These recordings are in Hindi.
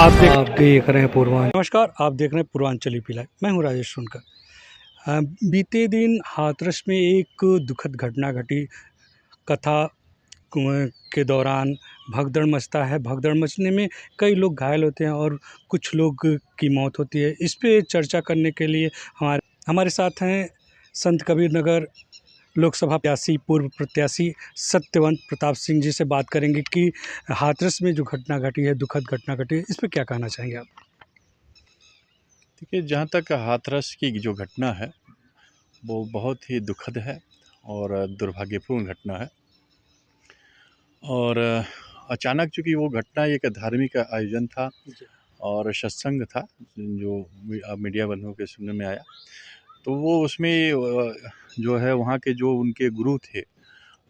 आप देख रहे हैं पूर्वांचल। नमस्कार, आप देख रहे हैं पूर्वांचली पिलाय। मैं हूं राजेश सोनकर। बीते दिन हाथरस में एक दुखद घटना घटी। कथा के दौरान भगदड़ मचता है। भगदड़ मचने में कई लोग घायल होते हैं और कुछ लोग की मौत होती है। इस पे चर्चा करने के लिए हमारे साथ हैं संत कबीर नगर लोकसभा प्रत्याशी, पूर्व प्रत्याशी सत्यवंत प्रताप सिंह जी से बात करेंगे कि हाथरस में जो घटना घटी है, दुखद घटना घटी है, इस पे क्या कहना चाहेंगे आप? देखिए, जहाँ तक हाथरस की जो घटना है, वो बहुत ही दुखद है और दुर्भाग्यपूर्ण घटना है। और अचानक चूँकि वो घटना एक धार्मिक आयोजन था और सत्संग था, जो मीडिया बंधुओं के सुनने में आया। तो वो उसमें जो है वहाँ के जो उनके गुरु थे,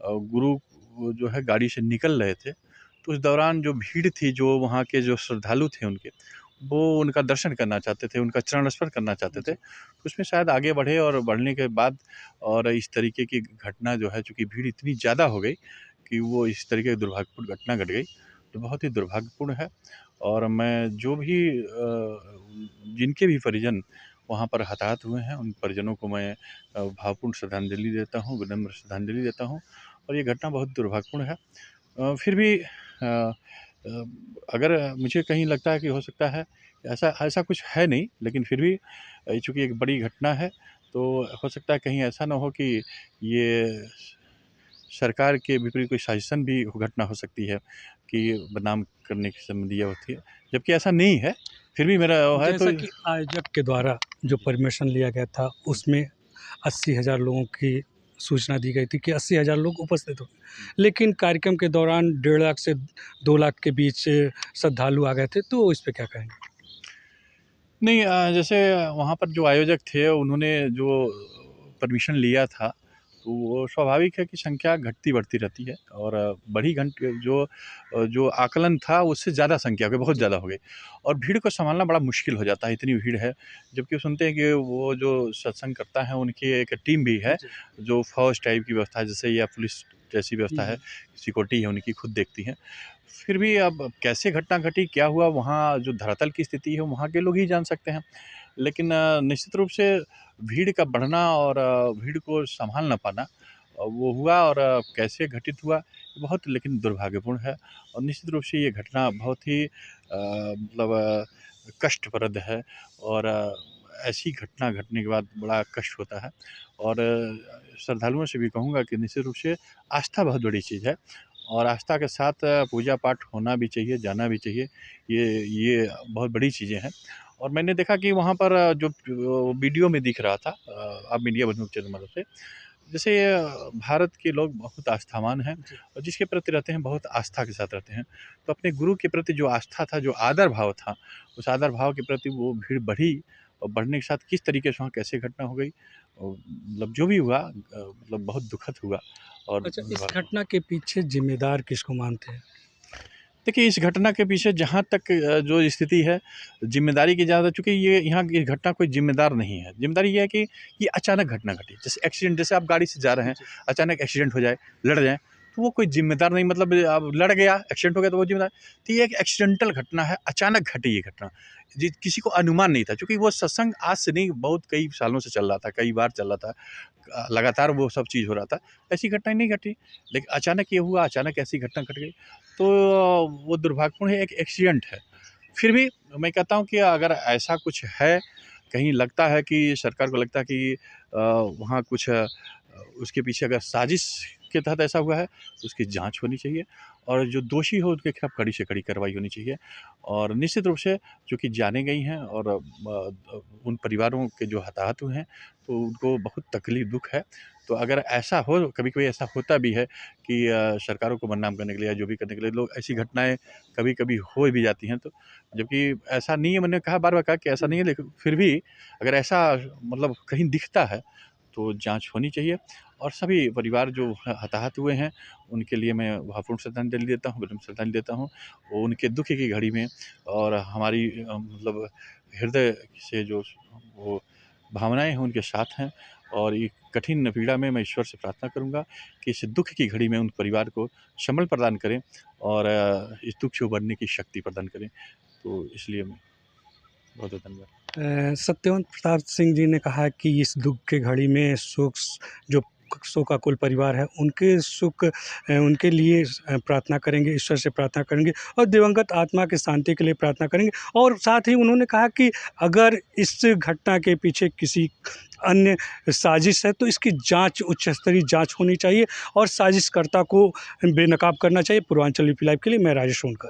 गुरु वो जो है गाड़ी से निकल रहे थे। तो उस दौरान जो भीड़ थी, जो वहाँ के जो श्रद्धालु थे उनके, वो उनका दर्शन करना चाहते थे, उनका चरण स्पर्श करना चाहते थे। तो उसमें शायद आगे बढ़े और बढ़ने के बाद और इस तरीके की घटना जो है, चूँकि भीड़ इतनी ज़्यादा हो गई कि वो इस तरीके की दुर्भाग्यपूर्ण घटना घट गई, तो बहुत ही दुर्भाग्यपूर्ण है। और मैं जो भी जिनके भी परिजन वहाँ पर हताहत हुए हैं, उन परिजनों को मैं भावपूर्ण श्रद्धांजलि देता हूँ, विनम्र श्रद्धांजलि देता हूँ। और ये घटना बहुत दुर्भाग्यपूर्ण है। फिर भी अगर मुझे कहीं लगता है कि हो सकता है, ऐसा ऐसा कुछ है नहीं, लेकिन फिर भी चूँकि एक बड़ी घटना है, तो हो सकता है कहीं ऐसा ना हो कि ये सरकार के विपरीत कोई शासन भी घटना हो सकती है कि बदनाम करने की संबंधी यह होती है, जबकि ऐसा नहीं है। फिर भी मेरा वो है तो जैसा कि आयोजक के द्वारा जो परमिशन लिया गया था, उसमें 80,000 लोगों की सूचना दी गई थी कि 80,000 लोग उपस्थित होंगे, लेकिन कार्यक्रम के दौरान 1.5 लाख से 2 लाख के बीच श्रद्धालु आ गए थे, तो इस पे क्या कहेंगे? नहीं, जैसे वहाँ पर जो आयोजक थे उन्होंने जो परमिशन लिया था, तो वो स्वाभाविक है कि संख्या घटती-बढ़ती रहती है और बड़ी जो आकलन था उससे ज़्यादा संख्या हो गई, बहुत जी। ज़्यादा हो गई और भीड़ को सँभालना बड़ा मुश्किल हो जाता है, इतनी भीड़ है। जबकि सुनते हैं कि वो जो सत्संग करता है उनकी एक टीम भी है, जी। जो फ़ौज टाइप की व्यवस्था है जैसे, या पुलिस जैसी व्यवस्था है, हुँ। सिक्योरिटी है उनकी, खुद देखती हैं। फिर भी अब कैसे घटना घटी, क्या हुआ, वहाँ जो धरातल की स्थिति है वहाँ के लोग ही जान सकते हैं। लेकिन निश्चित रूप से भीड़ का बढ़ना और भीड़ को सँभाल ना पाना, वो हुआ और कैसे घटित हुआ, बहुत लेकिन दुर्भाग्यपूर्ण है। और निश्चित रूप से ये घटना बहुत ही मतलब कष्टप्रद है और ऐसी घटना घटने के बाद बड़ा कष्ट होता है। और श्रद्धालुओं से भी कहूँगा कि निश्चित रूप से आस्था बहुत बड़ी चीज़ है और आस्था के साथ पूजा पाठ होना भी चाहिए, जाना भी चाहिए। ये बहुत बड़ी चीज़ें हैं। और मैंने देखा कि वहाँ पर जो वीडियो में दिख रहा था, आप मीडिया बंधुओं के मदद से, जैसे भारत के लोग बहुत आस्थावान हैं जी। और जिसके प्रति रहते हैं बहुत आस्था के साथ रहते हैं। तो अपने गुरु के प्रति जो आस्था था, जो आदर भाव था, उस आदर भाव के प्रति वो भीड़ बढ़ी और बढ़ने के साथ किस तरीके से वहाँ कैसे घटना हो गई, मतलब जो भी हुआ, मतलब बहुत दुखद हुआ और अच्छा, इस घटना के पीछे ज़िम्मेदार किसको मानते हैं? देखिए, इस घटना के पीछे जहाँ तक जो स्थिति है, ज़िम्मेदारी की ज़्यादा, चूँकि ये यहाँ की घटना कोई ज़िम्मेदार नहीं है। ज़िम्मेदारी ये है कि ये अचानक घटना घटी। जैसे एक्सीडेंट, जैसे आप गाड़ी से जा रहे हैं, जी। अचानक एक्सीडेंट हो जाए, लड़ जाएँ, तो वो कोई ज़िम्मेदार नहीं, मतलब अब लड़ गया, एक्सीडेंट हो गया तो वो ज़िम्मेदार। तो ये एक एक्सीडेंटल घटना है, अचानक घटी ये घटना। जी, किसी को अनुमान नहीं था, चूँकि वो सत्संग आज से नहीं, बहुत कई सालों से चल रहा था, कई बार चल रहा था। लगातार वो सब चीज़ हो रहा था। ऐसी घटना नहीं घटी, लेकिन अचानक ये हुआ, अचानक ऐसी घटना घट गई। तो वो दुर्भाग्यपूर्ण है, एक एक्सीडेंट है। फिर भी मैं कहता हूँ कि अगर ऐसा कुछ है, कहीं लगता है कि सरकार को लगता है कि वहाँ कुछ उसके पीछे अगर साजिश के तहत ऐसा हुआ है, तो उसकी जाँच होनी चाहिए और जो दोषी हो उनके खिलाफ कड़ी से कड़ी कार्रवाई होनी चाहिए। और निश्चित रूप से चूँकि जानें गई हैं और उन परिवारों के जो हताहत हुए हैं, तो उनको बहुत तकलीफ़, दुःख है। तो अगर ऐसा हो, कभी-कभी ऐसा होता भी है कि सरकारों को बदनाम करने के लिए या जो भी करने के लिए लोग, ऐसी घटनाएँ कभी-कभी हो भी जाती हैं, तो जबकि ऐसा नहीं है, मैंने कहा, बार-बार कहा कि ऐसा नहीं है, लेकिन फिर भी अगर ऐसा मतलब कहीं दिखता है, तो जाँच होनी चाहिए। और सभी परिवार जो हताहत हुए हैं, उनके लिए मैं भावपूर्ण श्रद्धांजलि देता हूँ, विनम्र श्रद्धांजलि देता हूँ। वो उनके दुःख की घड़ी में और हमारी मतलब हृदय से जो वो भावनाएँ हैं उनके साथ हैं और ये कठिन पीड़ा में मैं ईश्वर से प्रार्थना करूँगा कि इस दुःख की घड़ी में उन परिवार को संबल प्रदान करें और इस दुःख से उभरने की शक्ति प्रदान करें। तो इसलिए मैं बहुत-बहुत धन्यवाद। सत्यवंत प्रताप सिंह जी ने कहा कि इस दुख की घड़ी में जो शोकाकुल परिवार है उनके उनके लिए प्रार्थना करेंगे, ईश्वर से प्रार्थना करेंगे और दिवंगत आत्मा की शांति के लिए प्रार्थना करेंगे। और साथ ही उन्होंने कहा कि अगर इस घटना के पीछे किसी अन्य साजिश है तो इसकी जांच, उच्च स्तरीय जांच होनी चाहिए और साजिशकर्ता को बेनकाब करना चाहिए। पूर्वांचल यूपी लाइव के लिए मैं राजेश सोनकर।